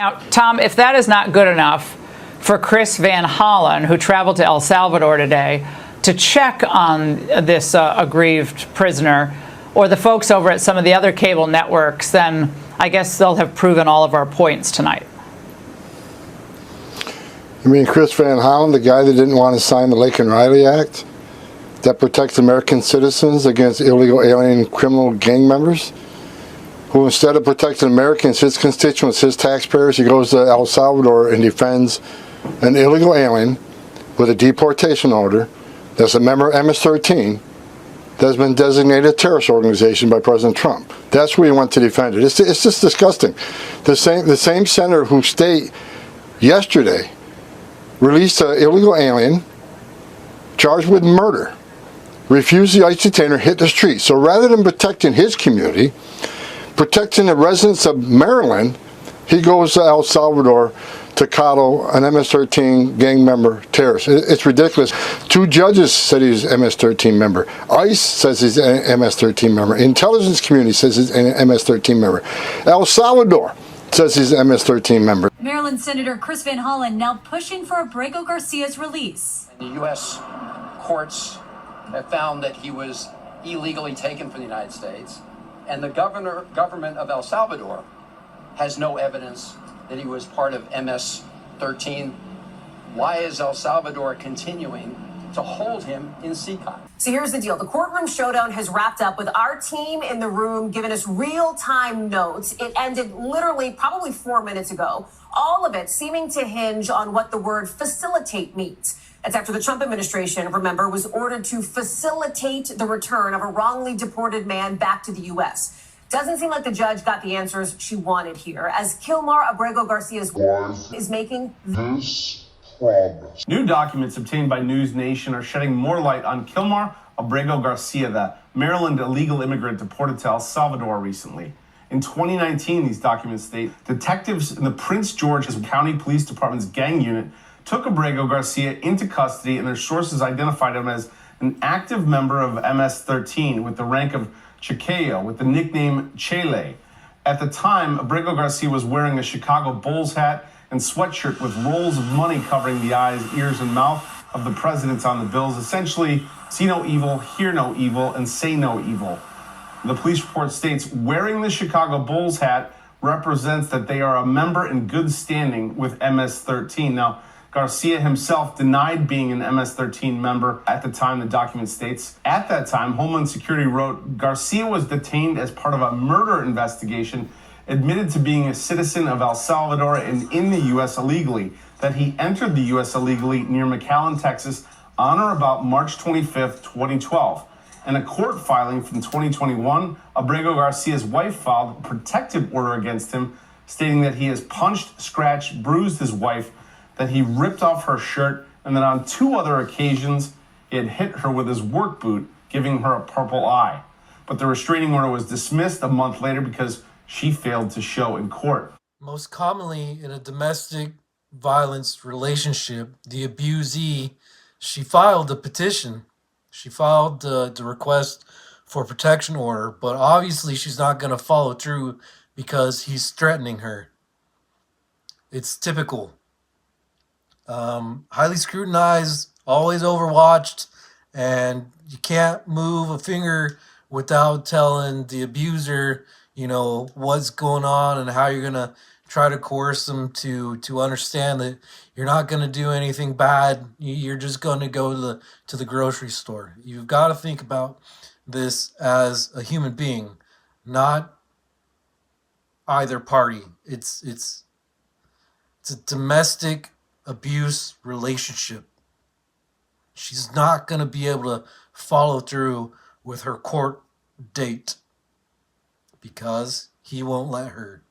Now, Tom, if that is not good enough for Chris Van Hollen, who traveled to El Salvador today to check on this aggrieved prisoner, or the folks over at some of the other cable networks, then I guess they'll have proven all of our points tonight. You mean Chris Van Hollen, the guy that didn't want to sign the Laken Riley Act that protects American citizens against illegal alien criminal gang members? Who, instead of protecting Americans, his constituents, his taxpayers, he goes to El Salvador and defends an illegal alien with a deportation order that's a member of MS-13 that's been designated a terrorist organization by President Trump. That's where he went to defend it. It's just disgusting. The same senator who state yesterday released an illegal alien charged with murder, refused the ICE detainer, hit the street. So rather than protecting his community, protecting the residents of Maryland, he goes to El Salvador to coddle an MS-13 gang member terrorist. It's ridiculous. 2 judges said he's an MS-13 member. ICE says he's an MS-13 member. Intelligence community says he's an MS-13 member. El Salvador says he's an MS-13 member. Maryland Senator Chris Van Hollen now pushing for Abrego Garcia's release. The U.S. courts have found that he was illegally taken from the United States, and the government of El Salvador has no evidence that he was part of MS-13. Why is El Salvador continuing to hold him in CCOT? So here's the deal. The courtroom showdown has wrapped up with our team in the room giving us real-time notes. It ended literally probably 4 minutes ago. All of it seeming to hinge on what the word facilitate means. That's after the Trump administration, remember, was ordered to facilitate the return of a wrongly deported man back to the U.S. Doesn't seem like the judge got the answers she wanted here, as Kilmar Abrego Garcia's wife is making this promise. New documents obtained by News Nation are shedding more light on Kilmar Abrego Garcia, the Maryland illegal immigrant deported to El Salvador recently. In 2019, these documents state detectives in the Prince George's County Police Department's gang unit took Abrego Garcia into custody, and their sources identified him as an active member of MS-13 with the rank of Chiqueo, with the nickname Chele. At the time, Abrego Garcia was wearing a Chicago Bulls hat and sweatshirt with rolls of money covering the eyes, ears, and mouth of the presidents on the bills. Essentially, see no evil, hear no evil, and say no evil. The police report states wearing the Chicago Bulls hat represents that they are a member in good standing with MS-13. Now, Garcia himself denied being an MS-13 member at the time, the document states. At that time, Homeland Security wrote, Garcia was detained as part of a murder investigation, admitted to being a citizen of El Salvador and in the U.S. illegally, that he entered the U.S. illegally near McAllen, Texas, on or about March 25th, 2012. In a court filing from 2021, Abrego Garcia's wife filed a protective order against him, stating that he has punched, scratched, bruised his wife, that he ripped off her shirt, and that on 2 other occasions, he had hit her with his work boot, giving her a purple eye. But the restraining order was dismissed a month later because she failed to show in court. Most commonly in a domestic violence relationship, the abusee, she filed a petition. She filed the request for protection order, but obviously she's not going to follow through because he's threatening her. It's typical. Highly scrutinized, always overwatched, and you can't move a finger without telling the abuser, you know, what's going on and how you're going to try to coerce them to understand that you're not going to do anything bad. You're just going to go to the grocery store. You've got to think about this as a human being, not either party. It's a domestic abuse relationship. She's not going to be able to follow through with her court date because he won't let her.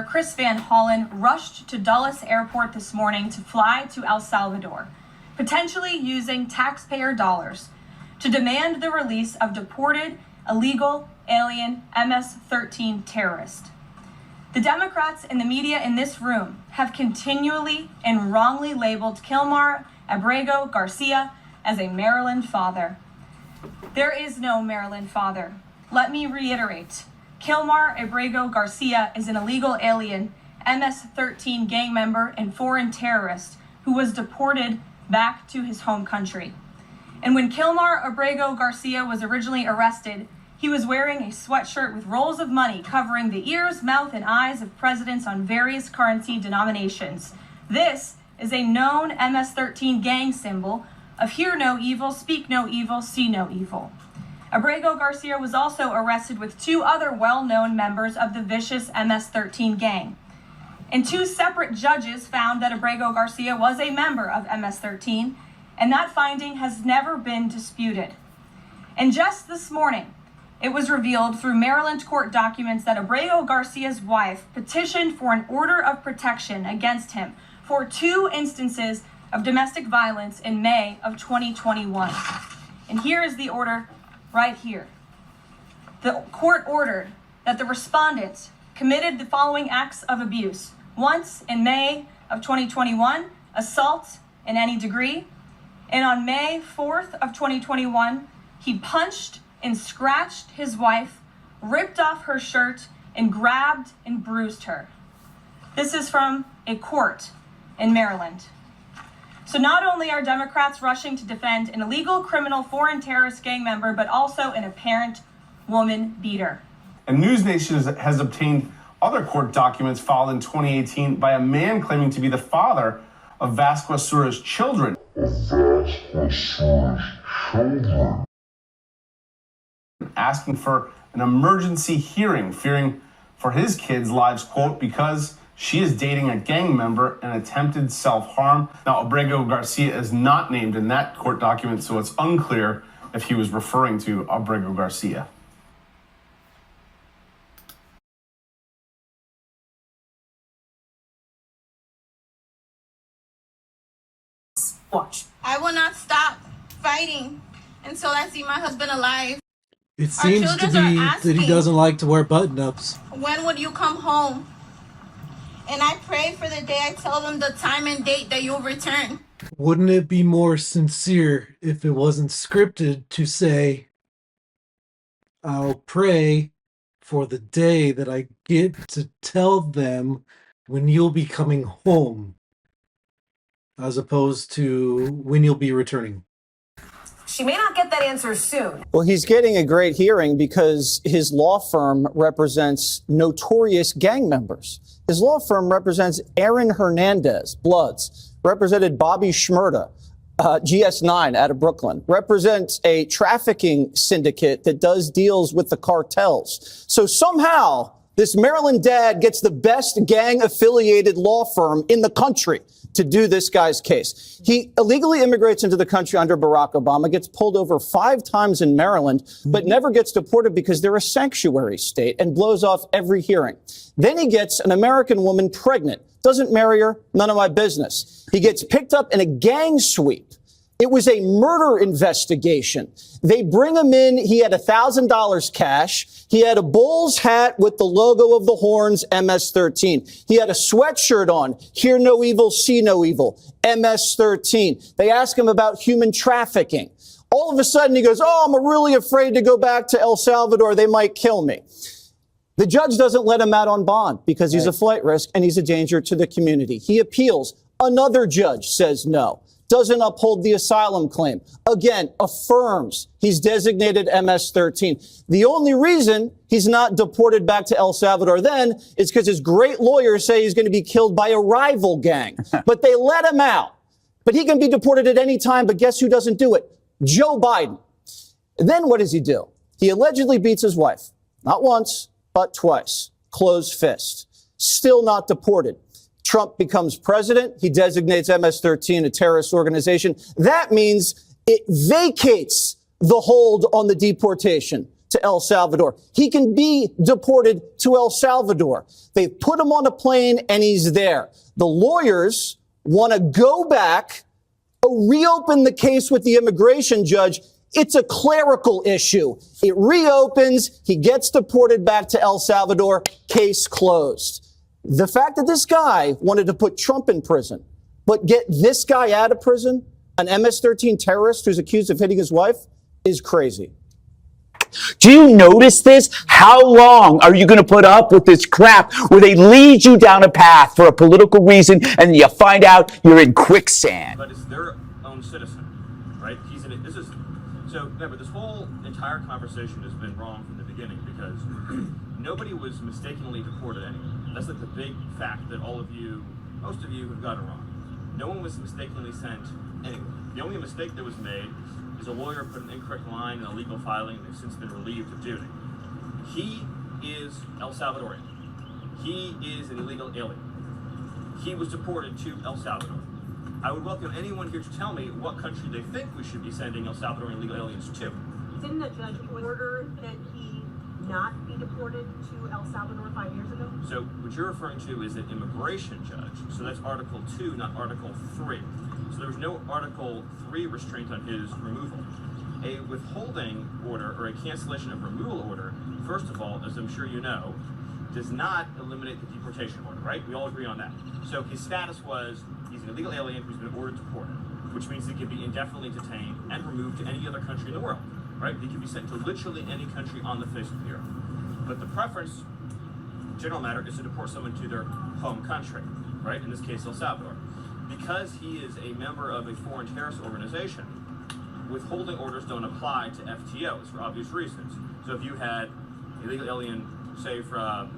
Chris Van Hollen rushed to Dulles Airport this morning to fly to El Salvador, potentially using taxpayer dollars to demand the release of deported, illegal, alien MS-13 terrorist. The Democrats and the media in this room have continually and wrongly labeled Kilmar Abrego Garcia as a Maryland father. There is no Maryland father. Let me reiterate. Kilmar Abrego Garcia is an illegal alien, MS-13 gang member and foreign terrorist who was deported back to his home country. And when Kilmar Abrego Garcia was originally arrested, he was wearing a sweatshirt with rolls of money covering the ears, mouth, and eyes of presidents on various currency denominations. This is a known MS-13 gang symbol of hear no evil, speak no evil, see no evil. Abrego Garcia was also arrested with two other well-known members of the vicious MS-13 gang. And two separate judges found that Abrego Garcia was a member of MS-13, and that finding has never been disputed. And just this morning, it was revealed through Maryland court documents that Abrego Garcia's wife petitioned for an order of protection against him for 2 instances of domestic violence in May of 2021. And here is the order right here. The court ordered that the respondent committed the following acts of abuse. Once in May of 2021, assault in any degree. And on May 4th of 2021, he punched and scratched his wife, ripped off her shirt, and grabbed and bruised her. This is from a court in Maryland. So not only are Democrats rushing to defend an illegal criminal foreign terrorist gang member, but also an apparent woman beater. And News Nation has obtained other court documents filed in 2018 by a man claiming to be the father of Vasquez Sura's children. Asking for an emergency hearing, fearing for his kids' lives, quote, because she is dating a gang member and attempted self-harm. Now, Abrego Garcia is not named in that court document, so it's unclear if he was referring to Abrego Garcia. Watch. I will not stop fighting until I see my husband alive. It seems to be that he doesn't like to wear button-ups. When would you come home? And I pray for the day I tell them the time and date that you'll return. Wouldn't it be more sincere if it wasn't scripted to say, I'll pray for the day that I get to tell them when you'll be coming home, as opposed to when you'll be returning? She may not get that answer soon. Well, he's getting a great hearing because his law firm represents notorious gang members. His law firm represents Aaron Hernandez, Bloods, represented Bobby Shmurda, GS9 out of Brooklyn, represents a trafficking syndicate that does deals with the cartels. So somehow this Maryland dad gets the best gang-affiliated law firm in the country to do this guy's case. He illegally immigrates into the country under Barack Obama, gets pulled over 5 times in Maryland, but never gets deported because they're a sanctuary state, and blows off every hearing. Then he gets an American woman pregnant, doesn't marry her, none of my business. He gets picked up in a gang sweep. It was a murder investigation. They bring him in. He had $1,000 cash. He had a Bulls hat with the logo of the Horns, MS-13. He had a sweatshirt on, hear no evil, see no evil, MS-13. They ask him about human trafficking. All of a sudden he goes, oh, I'm really afraid to go back to El Salvador. They might kill me. The judge doesn't let him out on bond because he's a flight risk and he's a danger to the community. He appeals. Another judge says no. Doesn't uphold the asylum claim. Again, affirms he's designated MS-13. The only reason he's not deported back to El Salvador then is because his great lawyers say he's going to be killed by a rival gang. But they let him out. But he can be deported at any time. But guess who doesn't do it? Joe Biden. Then what does he do? He allegedly beats his wife. Not once, but twice. Closed fist. Still not deported. Trump becomes president. He designates MS-13 a terrorist organization. That means it vacates the hold on the deportation. to El Salvador. He can be deported to El Salvador. They've put him on a plane and he's there. The lawyers want to go back, reopen the case with the immigration judge. It's a clerical issue. It reopens. He gets deported back to El Salvador. Case closed. The fact that this guy wanted to put Trump in prison, but get this guy out of prison, an MS-13 terrorist who's accused of hitting his wife, is crazy. Do you notice this? How long are you going to put up with this crap where they lead you down a path for a political reason and you find out you're in quicksand? But it's their own citizen, right? So remember, this whole entire conversation has been wrong from the beginning because nobody was mistakenly deported anyway. That's like the big fact that most of you have got it wrong. No one was mistakenly sent anyway. The only mistake that was made is a lawyer put an incorrect line in a legal filing and they've since been relieved of duty. He is El Salvadorian. He is an illegal alien. He was deported to El Salvador. I would welcome anyone here to tell me what country they think we should be sending El Salvadorian illegal aliens to. Didn't the judge order that he not be deported to El Salvador 5 years ago? So what you're referring to is an immigration judge. So that's Article 2, not Article 3. So there was no Article 3 restraint on his removal. A withholding order or a cancellation of removal order, first of all, as I'm sure you know, does not eliminate the deportation order, right? We all agree on that. So his status was he's an illegal alien who's been ordered deported, which means he can be indefinitely detained and removed to any other country in the world, right? He can be sent to literally any country on the face of the earth. But the preference, general matter, is to deport someone to their home country, right? In this case, El Salvador. Because he is a member of a foreign terrorist organization, withholding orders don't apply to FTOs for obvious reasons. So if you had an illegal alien, say from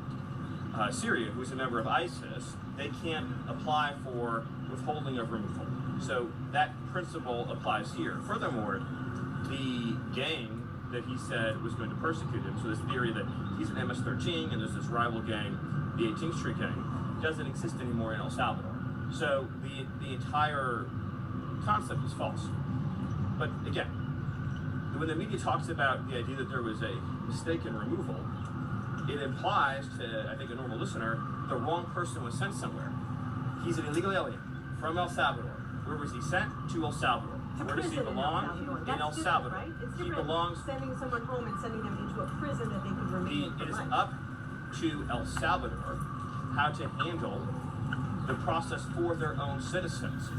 Syria, who's a member of ISIS, they can't apply for withholding of removal. So that principle applies here. Furthermore, the gang that he said was going to persecute him, so this theory that he's an MS-13 and there's this rival gang, the 18th Street gang, doesn't exist anymore in El Salvador. So the entire concept is false. But again, when the media talks about the idea that there was a mistaken removal, it implies to, I think, a normal listener, the wrong person was sent somewhere. He's an illegal alien from El Salvador. Where was he sent? To El Salvador. Where does he belong? In El Salvador. Right? It's he different belongs. Sending someone home and sending them into a prison that they could remain in. It is up to El Salvador how to handle the process for their own citizens.